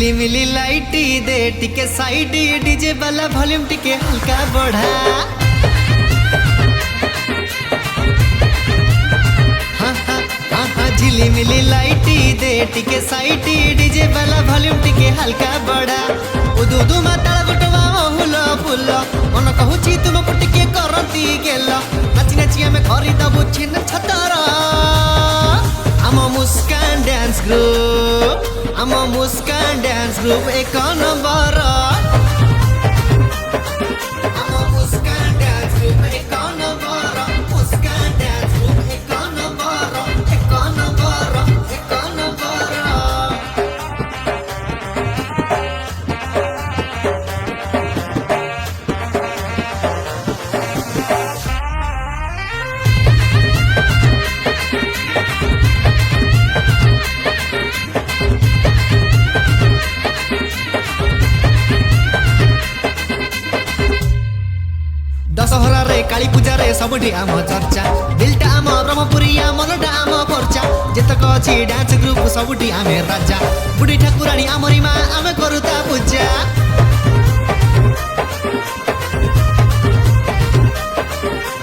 झिलिमिली लाइटी दे टिके side DJ वाला वॉल्यूम टिके हल्का बढ़ा। हाँ हाँ हाँ हाँ झिलिमिली लाइटी दे टिके साइड डीजे वाला वॉल्यूम टिके हल्का बढ़ा। उदुदु माताल गुटवा हुलो फुलो मन कहूची तुमको टिके करती गेलो नाची नाची हमें खरी दबु छिन छतरा। I'm a Muskan dance group, I'm a Muskan dance group एक number. I'm a Muskan dance group एक नंबर, Muskan dance group एक नंबर, एक नंबर, एक नंबर। दशहरा रे काली पूजा रे सबुठी आम चर्चा दिलटा आम ब्रह्मपुरिया मनटा आम पर्चा जेतक अछि डांस ग्रुप सबुठी आमे राजा बुढ़ी ठाकुराणी आमरी माँ आमे करुता पूजा।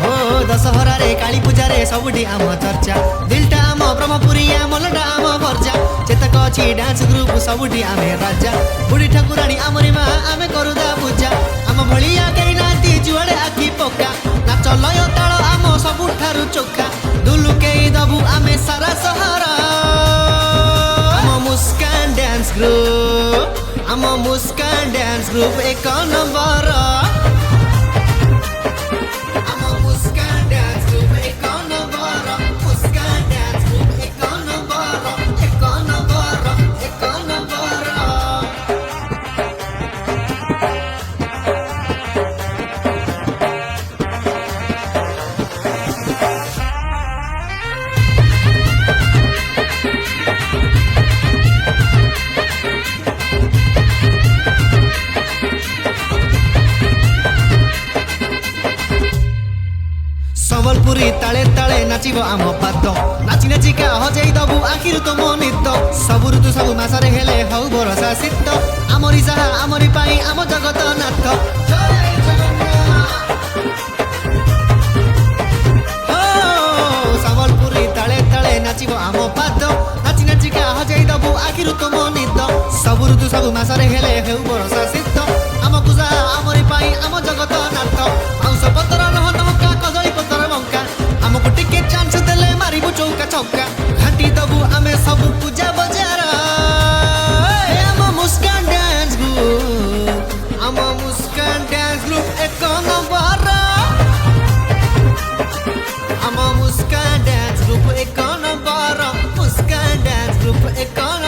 हो दशहरा रे काली पूजा रे सबुठी आम चर्चा दिलटा आम ब्रह्मपुरिया मनटा आम पर्चा जेतक अछि डांस ग्रुप सबुठी आमे राजा बुढ़ी ठाकुराणी आमरी माँ आमे करुता पूजा। आम भलिया केही नाती जुआड़े आखि पका नाच लय ताल आम सबुठारु चोखा दुलुकेई दबु आमे सारा सहरा। आम मुस्कान डांस ग्रुप, आम मुस्कान डांस ग्रुप एक नंबर। आम मुस्कान डांस ग्रुप एक नंबर, मुस्कान डांस ग्रुप एक नंबर, एक नंबर, एक नंबर। संबलपुरी ताले ताले नाचिबो आम पाद नाची नाची का हजाई दबु आखिर तुम नित सबु ऋतु सबु मासरे हेले हौ भरोसा सित आमरी साहा आमरी पाई आम जगत नाथ। संबलपुरी ताले ताले नाचिबो आम पाद नाची नाची का हजाई दबु आखिर तुम नित सबु ऋतु सबु मासरे हेले हौ भरोसा सित आम कुजा आमरी पाई आम जगत नाथ। आउस पतर नह नमका कदली पतर मौका आमको टिके चांस देले मारिबु चौका चौका घाटी दबु आमे सब पूजा बजार। आम मुस्कान डांस ग्रुप, आम मुस्कान डांस ग्रुप एक नंबर। आम मुस्कान डांस ग्रुप एक नंबर, मुस्कान डांस ग्रुप एक नंबर।